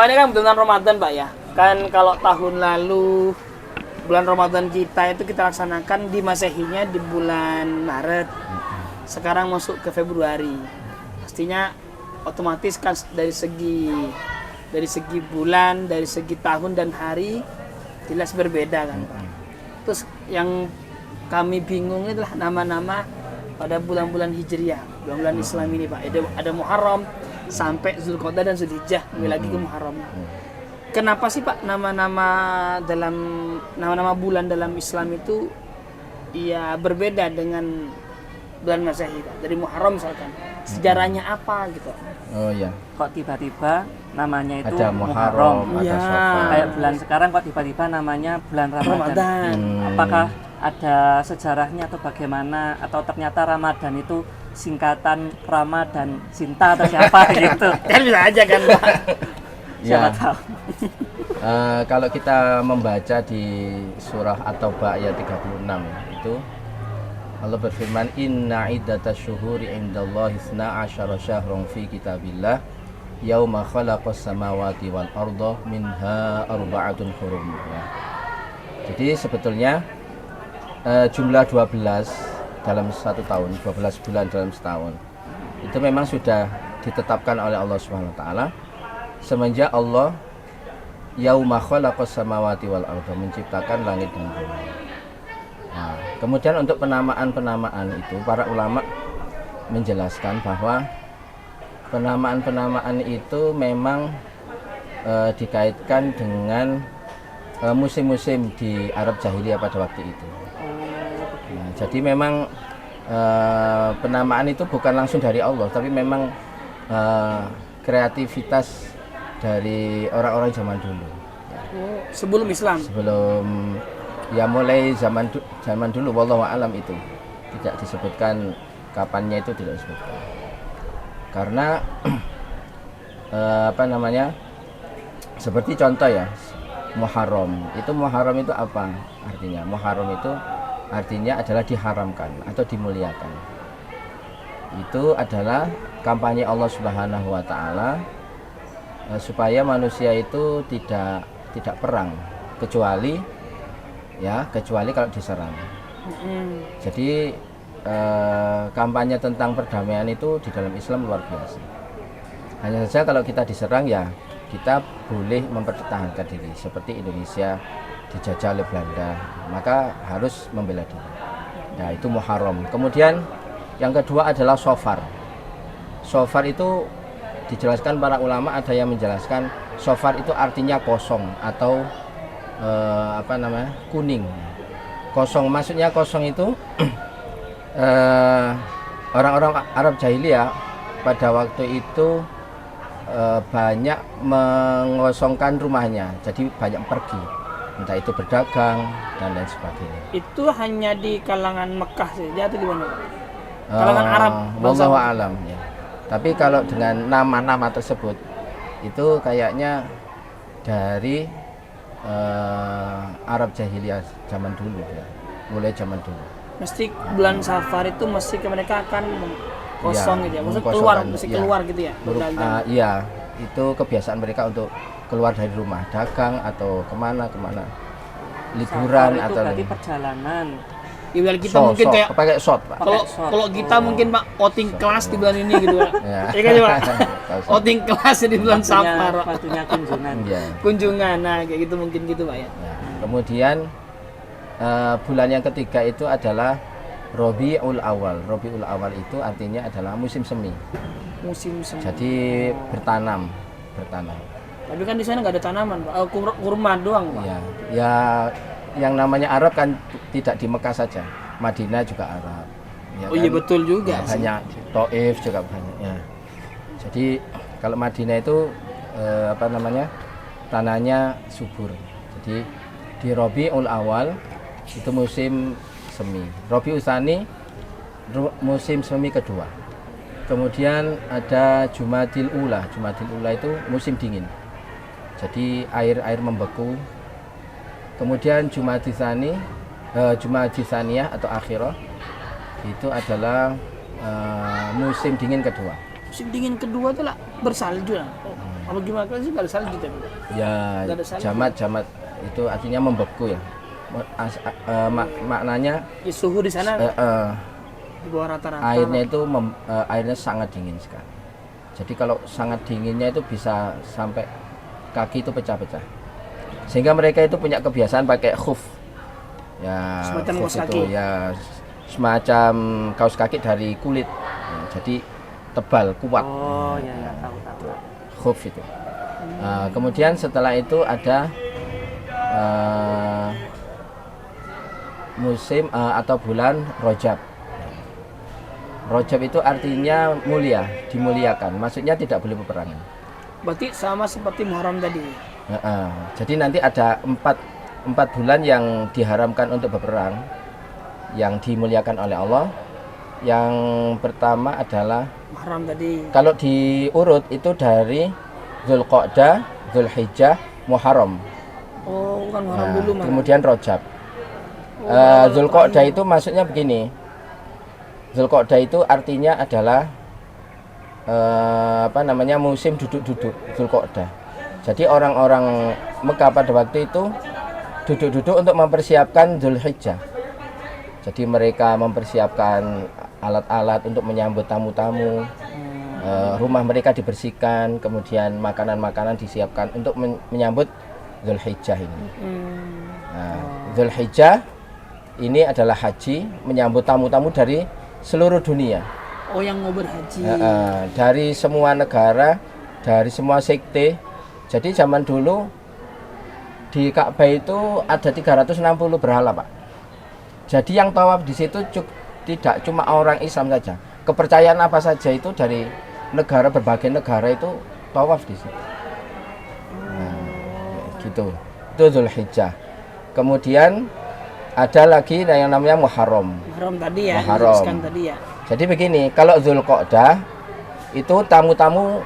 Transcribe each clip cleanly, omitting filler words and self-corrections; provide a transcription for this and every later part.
ini kan bulan Ramadan Pak ya. Kan kalau tahun lalu bulan Ramadan kita itu kita laksanakan di Masehinya di bulan Maret. Sekarang masuk ke Februari. Pastinya otomatis kan dari segi bulan, dari segi tahun dan hari jelas berbeda kan Pak. Terus yang kami bingung adalah nama-nama pada bulan-bulan Hijriah, bulan-bulan Islam ini Pak. Ada Muharram sampai Zulqa'dah dan Zulhijjah, lagi ke Muharram. Kenapa sih Pak nama-nama bulan dalam Islam itu ya berbeda dengan bulan Masehi Pak? Dari Muharram misalkan. Sejarahnya apa gitu? Oh iya. Kok tiba-tiba namanya itu Ada Muharram, ada Ya. Safar. Kayak bulan sekarang kok tiba-tiba namanya bulan Ramadan. Apakah ada sejarahnya atau bagaimana, atau ternyata Ramadan itu singkatan Rama dan Sinta atau siapa gitu? Kan bisa aja kan Pak. Siapa Ya. tahu. Kalau kita membaca di surah At-Taubah ayat 36 itu Allah berfirman, Inna iddatash syuhuri indallahi 12 syahrun fi kitabillah yauma khalaqas samawati wal arda minha arba'atun hurum. Ya. Jadi sebetulnya jumlah 12 dalam satu tahun, 12 bulan dalam setahun itu memang sudah ditetapkan oleh Allah Subhanahu wa taala semenjak Allah yauma khalaqas samawati wal arda, menciptakan langit dan bumi. Nah, kemudian untuk penamaan itu para ulama menjelaskan bahwa penamaan itu memang dikaitkan dengan musim-musim di Arab Jahiliyah pada waktu itu. Nah, jadi memang penamaan itu bukan langsung dari Allah, tapi memang kreativitas dari orang-orang zaman dulu. Sebelum Islam. Sebelum ya mulai zaman dulu, wallahu a'lam, itu tidak disebutkan kapannya, itu tidak disebutkan. Karena seperti contoh ya, Muharram itu apa artinya? Muharram itu artinya adalah diharamkan atau dimuliakan. Itu adalah kampanye Allah Subhanahu wa taala supaya manusia itu tidak perang kecuali kalau diserang. Jadi kampanye tentang perdamaian itu di dalam Islam luar biasa. Hanya saja kalau kita diserang ya kita boleh mempertahankan diri. Seperti Indonesia dijajah oleh Belanda, maka harus membela diri. Nah, itu Muharram. Kemudian yang kedua adalah Shofar. Shofar itu dijelaskan para ulama, ada yang menjelaskan Shofar itu artinya kosong atau kuning. Kosong, maksudnya kosong itu orang-orang Arab Jahiliyah pada waktu itu banyak mengosongkan rumahnya, jadi banyak pergi, entah itu berdagang dan lain sebagainya. Itu hanya di kalangan Mekah saja atau gimana? Kalangan Arab wallahu a'lam ya. Tapi kalau dengan nama-nama tersebut itu kayaknya dari Arab Jahiliyah zaman dulu ya, mulai zaman dulu. Mesti bulan Safar itu mesti mereka akan kosong gitu ya, maksudnya keluar gitu ya. Iya, itu kebiasaan mereka untuk keluar dari rumah, dagang atau kemana liburan Safar itu atau berarti perjalanan. Ya, biar kita mungkin kayak pakai shot Pak. kalau kita mungkin Pak outing kelas di bulan ini gitu Pak. Ya. Ya kan Pak. Outing kelas di bulan Safar. Waktunya kunjungan. Ya. Kunjungan, nah kayak gitu mungkin gitu Pak ya. Ya. Kemudian bulan yang ketiga itu adalah Rabiul Awal. Rabiul Awal itu artinya adalah musim semi. Musim semi. Jadi bertanam. Tapi kan di sana nggak ada tanaman Pak. Kurma doang Pak. Ya, ya yang namanya Arab kan tidak di Mekah saja, Madinah juga Arab. Ya Oh iya betul juga. Ya, banyak, Taif juga banyak. Ya. Jadi kalau Madinah itu tanahnya subur. Jadi di Rabiul Awal itu musim semi. Rabiul Tsani musim semi kedua. Kemudian ada Jumadil Ula. Jumadil Ula itu musim dingin. Jadi air membeku. Kemudian Jumadil Tsaniyah atau Akhirah itu adalah musim dingin kedua. Musim dingin kedua itu lah bersalju lah. Apa gimana kan sih, nggak ada salju tapi. Ya, Nggak ada salju. jamat itu artinya membeku ya. Maknanya Ya, suhu di sana di bawah rata-rata. airnya itu airnya sangat dingin sekali. Jadi kalau sangat dinginnya itu bisa sampai kaki itu pecah-pecah. Sehingga mereka itu punya kebiasaan pakai khuf. Ya, Semacam khuf kaos itu kaki. ya semacam kaos kaki dari kulit. Ya, jadi tebal, kuat. Oh ya ya, tahu. Khuf itu. Kemudian setelah itu ada musim atau bulan Rajab. Rajab itu artinya mulia, dimuliakan. Maksudnya tidak boleh peperangan. Berarti sama seperti Muharram tadi. Jadi nanti ada empat bulan yang diharamkan untuk berperang, yang dimuliakan oleh Allah. Yang pertama adalah Muharram tadi. kalau diurut itu dari Dzulqa'dah, Dzulhijjah, Muharram. Oh, bukan Muharram Nah, dulu malah. kemudian Rajab. Oh, Dzulqa'dah itu maksudnya begini. Dzulqa'dah itu artinya adalah musim duduk-duduk Dzulqa'dah. Jadi orang-orang Mekah pada waktu itu duduk-duduk untuk mempersiapkan Dzulhijjah. Jadi mereka mempersiapkan alat-alat untuk menyambut tamu-tamu. Rumah mereka dibersihkan, kemudian makanan-makanan disiapkan untuk menyambut Dzulhijjah ini. Nah, Dzulhijjah ini adalah haji, menyambut tamu-tamu dari seluruh dunia. Oh, yang mau berhaji. Dari semua negara, dari semua sekte. Jadi zaman dulu di Ka'bah itu ada 360 berhala, Pak. Jadi yang tawaf di situ tidak cuma orang Islam saja. Kepercayaan apa saja itu dari negara, berbagai negara itu tawaf di situ. Nah, gitu. Itu Dzulhijjah. Kemudian ada lagi yang namanya Muharram. Muharram tadi ya. Muharram. Dijelaskan tadi ya. Jadi begini, kalau Dzulqa'dah itu tamu-tamu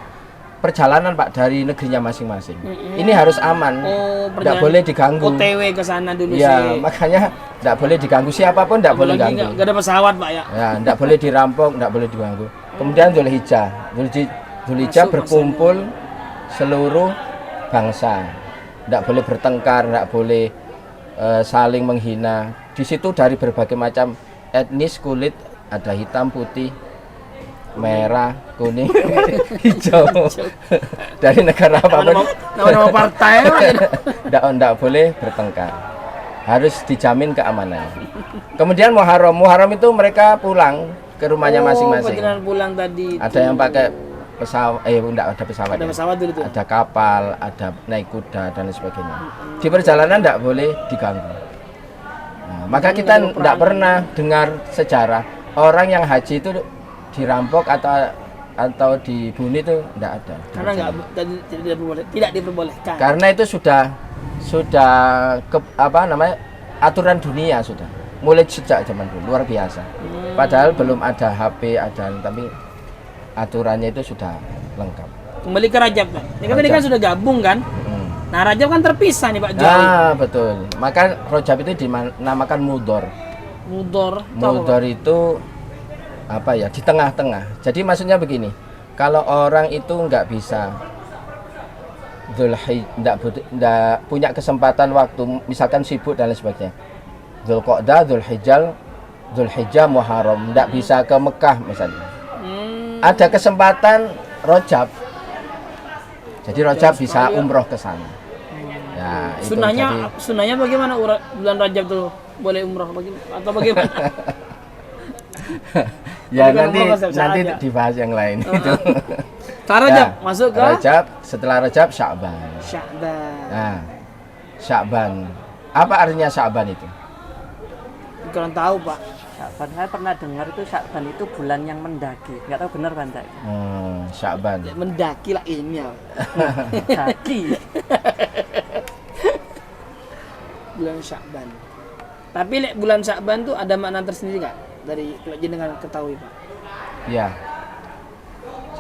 perjalanan Pak dari negerinya masing-masing. Ini harus aman, Oh, tidak boleh diganggu. OTW ke sana dulu Ya, sih. makanya tidak boleh diganggu, siapapun tidak boleh Apalagi ganggu. nggak ada pesawat, Pak ya. Ya, tidak boleh dirampok, tidak boleh diganggu. Kemudian Dzulhijjah, Dzulhijjah Masuk, berkumpul seluruh bangsa, tidak boleh bertengkar, tidak boleh saling menghina. Di situ dari berbagai macam etnis, kulit, ada hitam, putih, merah, kuning, hijau. Dari negara apapun Nama-nama partai Pak. tidak boleh bertengkar. Harus dijamin keamanannya. Kemudian Muharram itu mereka pulang ke rumahnya masing-masing. Perjalanan pulang tadi. Ada yang pakai pesawat, enggak ada pesawat. Ada ya. pesawat dulu tuh. Ada kapal, ada naik kuda dan lain sebagainya. Di perjalanan tidak boleh diganggu. Nah, maka kita tidak pernah dengar sejarah orang yang haji itu dirampok atau dibunuh itu tidak ada. Karena tidak diperbolehkan. Karena itu sudah aturan dunia sudah. Mulai sejak zaman dulu luar biasa. Padahal belum ada HP tapi aturannya itu sudah lengkap. Kembali ke Rajab, Pak. Ini kan tadi kan sudah gabung kan? Nah, Rajab kan terpisah nih, Pak Joy. Betul. Maka Rajab itu dinamakan Mudhor. Mudhor. Mudhor itu apa ya, di tengah-tengah. Jadi maksudnya begini, kalau orang itu nggak bisa nggak punya kesempatan waktu, misalkan sibuk dan lain sebagainya, Dzulqa'dah, Dzulhijjah, Muharram, nggak bisa ke Mekah misalnya, ada kesempatan Rajab, jadi Rajab bisa umroh ke sana. Ya, itu Sunahnya bagaimana bulan Rajab tuh, boleh umroh atau bagaimana? Ya Tapi nanti dibahas yang lain itu. Rajab masuk ke Rajab, setelah Rajab Sya'ban. Nah, Sya'ban. Apa artinya Sya'ban itu? Kurang tahu, Pak. Sya'ban, saya pernah dengar itu Sya'ban itu bulan yang mendaki. Nggak tahu benar kan, Cak? Sya'ban. Mendaki lah ini ya. Daki. Bulan Sya'ban. Tapi bulan Sya'ban tuh ada makna tersendiri nggak? Dari kalau jenengan ketahui, Pak. Ya.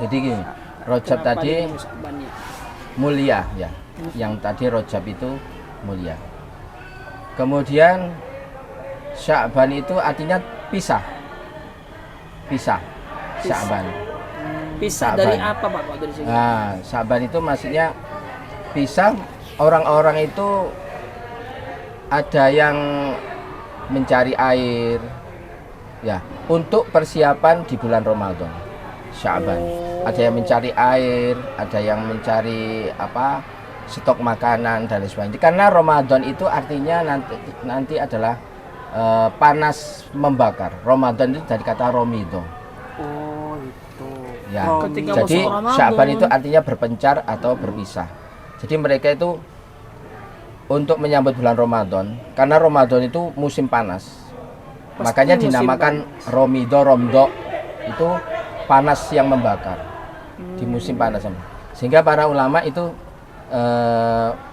Jadi gini, Rajab tadi mulia ya. Yang tadi Rajab itu mulia. Kemudian Sya'ban itu artinya pisah. Sya'ban. Pisah Sa'ban. dari apa Pak kalau dari sini? Nah, Sa'ban itu maksudnya pisah, orang-orang itu ada yang mencari air ya untuk persiapan di bulan Ramadan. Sa'ban. Ada yang mencari air, ada yang mencari stok makanan dan lain sebagainya. Karena Ramadan itu artinya nanti adalah panas membakar. Ramadan itu dari kata romido. Oh, itu. Ya. Ketika Jadi masuk Ramadan. Sa'ban itu artinya berpencar atau berpisah. Jadi mereka itu untuk menyambut bulan Ramadan, karena Ramadan itu musim panas. Pasti Makanya musim dinamakan romido, romdo, itu panas yang membakar di musim panas. Sehingga para ulama itu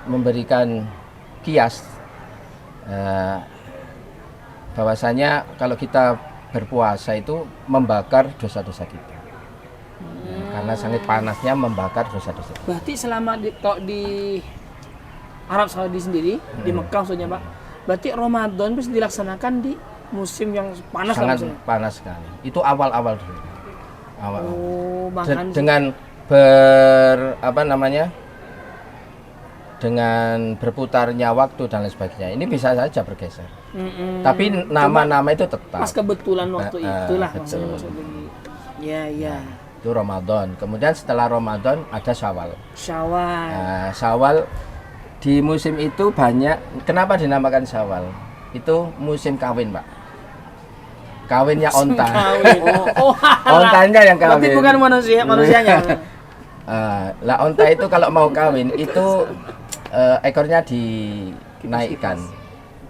memberikan kias bahwasanya kalau kita berpuasa itu membakar dosa-dosa kita. Karena sangat panasnya membakar dosa-dosa. Berarti selama kalau di Arab Saudi sendiri, di Mekah maksudnya Pak, berarti Ramadan bisa dilaksanakan di musim yang panas lah Sangat maksudnya? panas sekali. Itu awal-awal dulu. Awal. Oh, bahkan Dengan dengan berputarnya waktu dan lain sebagainya, ini bisa saja bergeser. Tapi nama-nama itu tetap. pas kebetulan waktu itulah betul. maksudnya. Ya, ya. Itu Ramadan. Kemudian setelah Ramadan ada Syawal. Syawal. Nah, Syawal di musim itu banyak. Kenapa dinamakan Syawal? Itu musim kawin, Pak. Kawinnya onta. Kawin. Oh, Ontanya yang kawin. berarti bukan manusianya. Lah onta itu kalau mau kawin itu ekornya dinaikkan,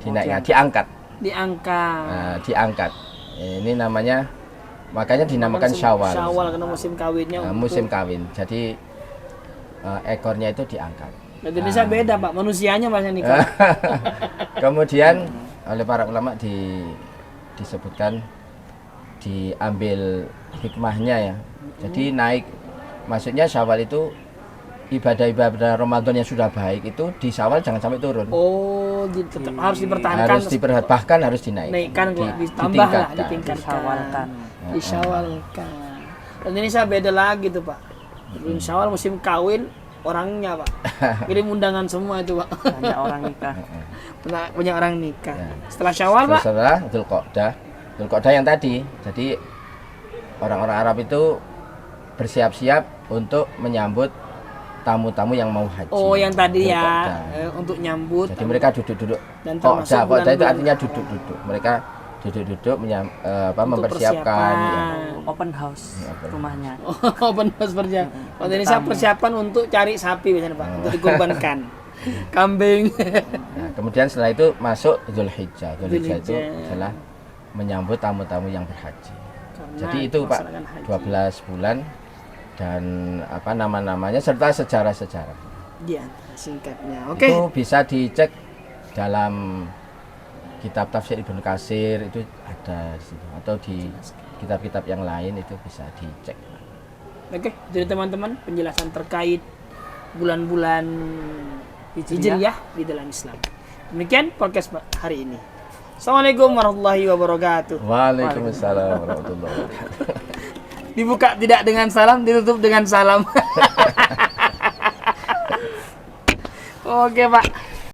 diangkat. Diangkat. Diangkat. Ini namanya, makanya dinamakan Syawal. Syawal karena musim kawinnya. Nah, musim kawin. Jadi ekornya itu diangkat. Di Indonesia beda Pak, manusianya banyak nikah. Kemudian oleh para ulama disebutkan, diambil hikmahnya ya. Jadi naik, maksudnya Syawal itu ibadah-ibadah Ramadan yang sudah baik itu di Syawal jangan sampai turun. Oh, tetap harus dipertahankan. Bahkan harus dinaikkan. Naikkan, ditambah lah, ditingkatkan. ditingkatkan. Disyawalkan. Disyawalkan. Indonesia beda lagi tuh Pak. Bulan Syawal musim kawin orangnya Pak. Kirim undangan semua itu Pak. Banyak orang nikah. Banyak orang nikah. Ya. Setelah Syawal Pak. Setelah Dzulqa'dah yang tadi. Jadi orang-orang Arab itu bersiap-siap untuk menyambut tamu-tamu yang mau haji. Oh, yang tadi ya, Dzulqa'dah. untuk nyambut. Jadi mereka duduk-duduk. Dan termasuk Qa'dah itu bulan-bulan artinya duduk-duduk. Mereka duduk-duduk mempersiapkan. persiapan. Open house rumahnya. Open house persiapan. Kalau Indonesia persiapan untuk cari sapi biasanya Pak, untuk dikorbankan. Kambing. Nah, kemudian setelah itu masuk Dzulhijjah. Dzulhijjah itu Dzulhijjah. adalah menyambut tamu-tamu yang berhaji. Karena Jadi itu Pak, melaksanakan haji. 12 bulan dan nama-namanya serta sejarah-sejarah. Di antara singkatnya. Oke. Itu bisa dicek dalam kitab tafsir Ibnu Katsir, itu ada di situ, atau di kitab-kitab yang lain itu bisa dicek. Oke, jadi teman-teman penjelasan terkait bulan-bulan Hijriyah di dalam Islam. Demikian podcast hari ini. Assalamualaikum warahmatullahi wabarakatuh. Waalaikumsalam warahmatullahi wabarakatuh. Dibuka tidak dengan salam, ditutup dengan salam. Oke Pak.